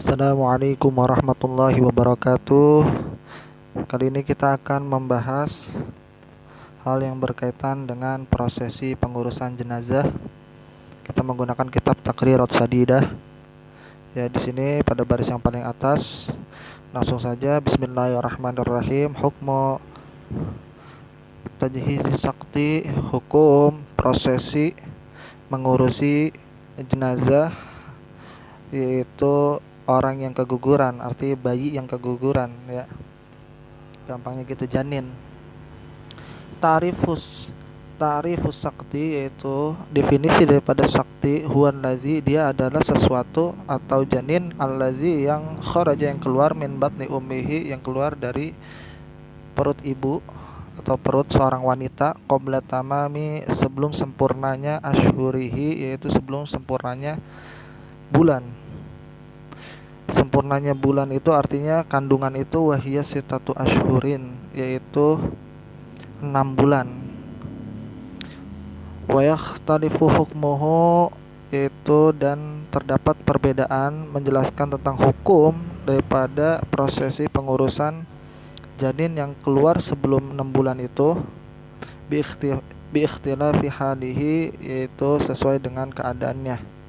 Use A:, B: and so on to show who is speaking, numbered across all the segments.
A: Assalamualaikum warahmatullahi wabarakatuh. Kali ini kita akan membahas hal yang berkaitan dengan prosesi pengurusan jenazah. Kita menggunakan kitab Taqrirat Sadidah. Ya, di sini pada baris yang paling atas. Langsung saja, bismillahirrahmanirrahim. Hukmu tajhizi sakti, hukum prosesi mengurusi jenazah, yaitu orang yang keguguran, arti bayi yang keguguran, ya gampangnya gitu, janin. Ta'rifus sakti, yaitu definisi daripada sakti, huwan lazi, dia adalah sesuatu atau janin, allazi, yang kharaja, yang keluar, min batni ummihi, yang keluar dari perut ibu atau perut seorang wanita, qabla tamami, sebelum sempurnanya, ashurihi, yaitu sebelum sempurnanya bulan. Sempurnanya bulan itu artinya kandungan itu wahiyya sitatu ashhurin, yaitu 6 bulan. Wa yakhtalifu hukmuhu, yaitu dan terdapat perbedaan menjelaskan tentang hukum daripada prosesi pengurusan janin yang keluar sebelum 6 bulan itu, bi ikhtilafi halihi, yaitu sesuai dengan keadaannya.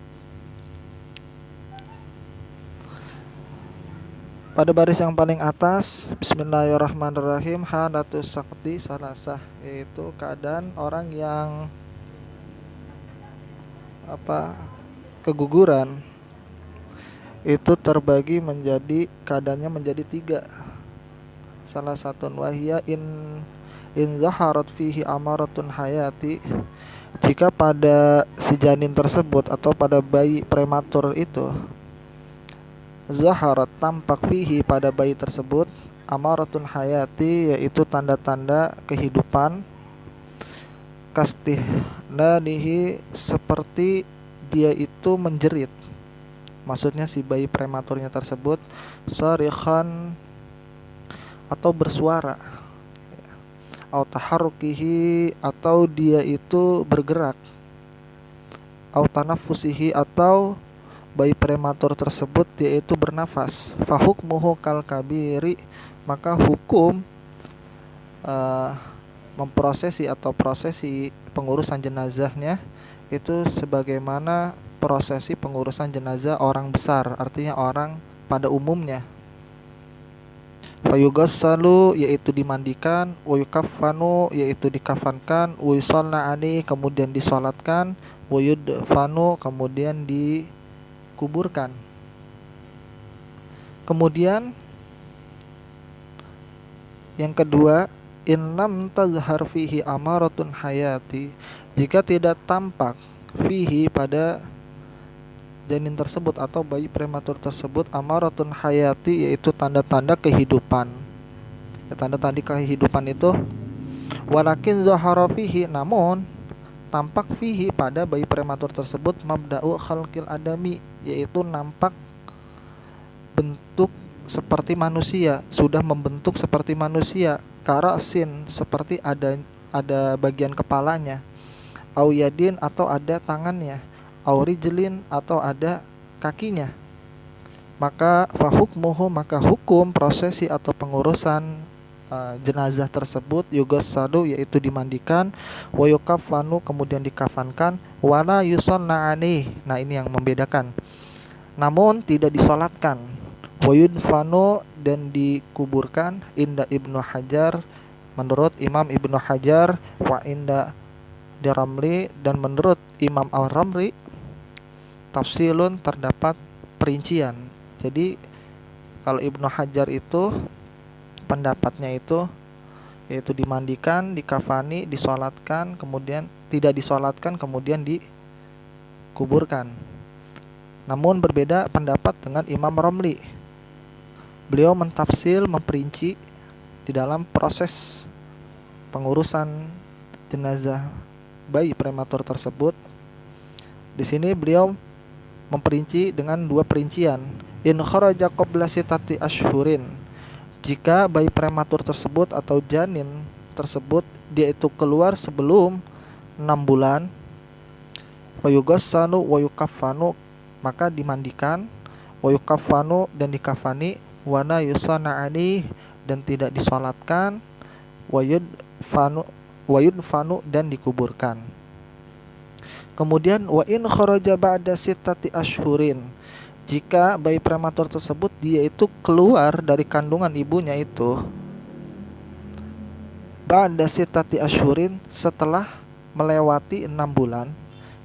A: Pada baris yang paling atas, bismillahirrahmanirrahim, halatus sakti salasah, yaitu keadaan orang yang keguguran itu terbagi menjadi, keadaannya menjadi 3. Salah satu wahiyya in zaharat fihi amaratun hayati, jika pada si janin tersebut atau pada bayi prematur itu, zaharat, tampak, fihi, pada bayi tersebut, amaratun hayati, yaitu tanda-tanda kehidupan, kastihlalihi, seperti dia itu menjerit, maksudnya si bayi prematurnya tersebut, sarikhan, atau bersuara, au taharrukihi, atau dia itu bergerak, au tanafusihi, atau bayi prematur tersebut yaitu bernafas, fahukmuhu kal kabiri, maka hukum memprosesi atau prosesi pengurusan jenazahnya itu sebagaimana prosesi pengurusan jenazah orang besar, artinya orang pada umumnya. Fayugassalu, yaitu dimandikan, wayukaffanu, yaitu dikafankan, wayusalla alaihi, kemudian disolatkan, wayudfanu, kemudian dikuburkan. Kemudian yang kedua, in lam tazhar fihi amaratun hayati, jika tidak tampak fihi, pada janin tersebut atau bayi prematur tersebut, amaratun hayati, yaitu tanda-tanda kehidupan. Tanda-tanda kehidupan itu, walakin zahara fihi, namun tampak fihi, pada bayi prematur tersebut, mabda'u khalqil adami, yaitu nampak bentuk seperti manusia, sudah membentuk seperti manusia, karasin, seperti ada bagian kepalanya, au yadin, atau ada tangannya, au rijlin, atau ada kakinya. Maka fahukmuhu, maka hukum prosesi atau pengurusan jenazah tersebut, yugassadu, yaitu dimandikan, wa yukaffanu, kemudian dikafankan, wala yusalla alaih, nah ini yang membedakan, namun tidak disolatkan, wa yudfanu, dan dikuburkan, inda Ibnu Hajar, menurut Imam Ibnu Hajar, wa inda Daramli, dan menurut Imam Al-Ramli, tafsilun, terdapat perincian. Jadi kalau Ibnu Hajar itu pendapatnya itu yaitu dimandikan, dikafani, disolatkan, kemudian tidak disolatkan, kemudian dikuburkan. Namun berbeda pendapat dengan Imam Ramli. Beliau mentafsil, memperinci di dalam proses pengurusan jenazah bayi prematur tersebut. Di sini beliau memperinci dengan 2 perincian. In kharaja qabla sitati ashhurin, jika bayi prematur tersebut atau janin tersebut dia itu keluar sebelum 6 bulan, fayugassanu wa yukaffanu, maka dimandikan, wa yukaffanu dan dikafani, wana yusana'ani dan tidak disolatkan, wayudfanu dan dikuburkan. Kemudian wa in kharaja ba'da sittati ashhurin, jika bayi prematur tersebut dia itu keluar dari kandungan ibunya itu ba'da sittati ashhurin, setelah melewati 6 bulan,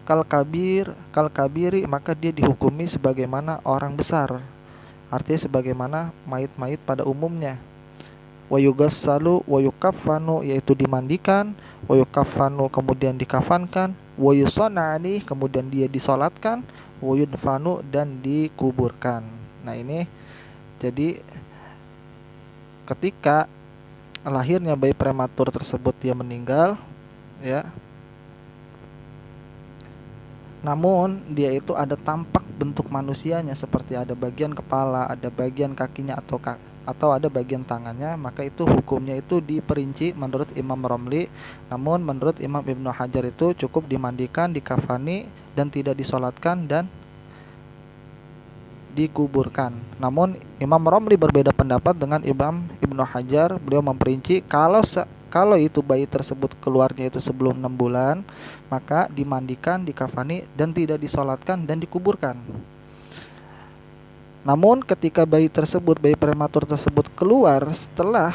A: kal kabiri maka dia dihukumi sebagaimana orang besar, artinya sebagaimana mayit-mayit pada umumnya. Wa yugassalu wa yukaffanu, yaitu dimandikan, wa yukaffanu kemudian dikafankan, wa yusanna'ani kemudian dia disolatkan, wa yudfanu dan dikuburkan. Nah ini jadi ketika lahirnya bayi prematur tersebut dia meninggal ya, namun dia itu ada tampak bentuk manusianya, seperti ada bagian kepala, ada bagian kakinya atau ada bagian tangannya, maka itu hukumnya itu diperinci menurut Imam Romli. Namun menurut Imam Ibnu Hajar itu cukup dimandikan, dikafani dan tidak disolatkan dan dikuburkan. Namun Imam Romli berbeda pendapat dengan Imam Ibnu Hajar. Beliau memperinci kalau itu bayi tersebut keluarnya itu sebelum 6 bulan, maka dimandikan, dikafani dan tidak disolatkan dan dikuburkan. Namun ketika bayi prematur tersebut keluar setelah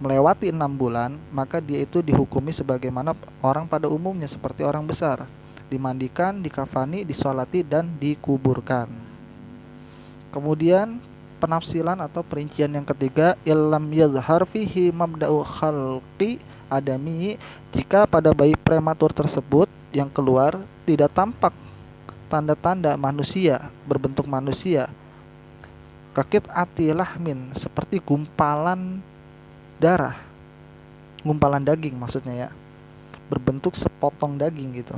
A: melewati 6 bulan, maka dia itu dihukumi sebagaimana orang pada umumnya, seperti orang besar, dimandikan, dikafani, disolati dan dikuburkan. Kemudian penafsilan atau perincian yang ketiga, illam yazhar fihi mabda'u khalqi adami, jika pada bayi prematur tersebut yang keluar tidak tampak tanda-tanda manusia, berbentuk manusia, kakit atilahmin, seperti gumpalan darah, gumpalan daging maksudnya ya, berbentuk sepotong daging gitu,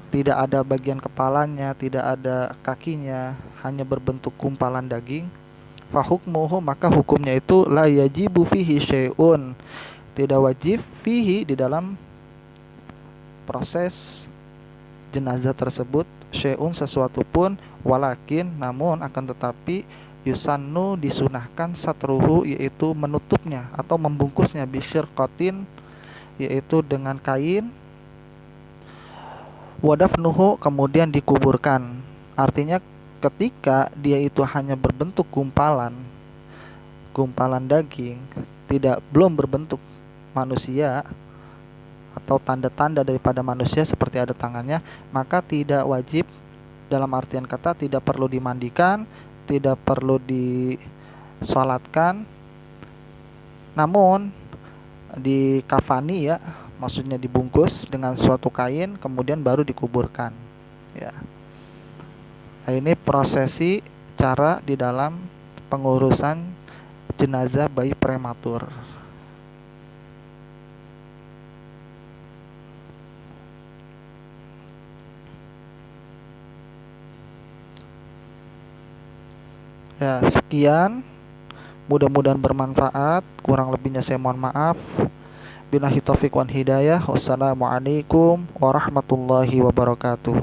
A: tidak ada bagian kepalanya, tidak ada kakinya, hanya berbentuk gumpalan daging, fahukmuhu, maka hukumnya itu la yajibu fihi syai'un, tidak wajib fihi di dalam proses jenazah tersebut syai'un sesuatu pun, walakin namun akan tetapi yusannu disunahkan satruhu, yaitu menutupnya atau membungkusnya, bisyirqatin yaitu dengan kain, wadafnuhu kemudian dikuburkan. Artinya ketika dia itu hanya berbentuk gumpalan daging, belum berbentuk manusia atau tanda-tanda daripada manusia seperti ada tangannya, maka tidak wajib, dalam artian kata tidak perlu dimandikan, tidak perlu disolatkan, namun dikafani ya, maksudnya dibungkus dengan suatu kain kemudian baru dikuburkan ya. Nah, ini prosesi cara di dalam pengurusan jenazah bayi prematur. Ya, sekian, mudah-mudahan bermanfaat, kurang lebihnya saya mohon maaf. Billahi taufiq wan hidayah. Wassalamualaikum warahmatullahi wabarakatuh.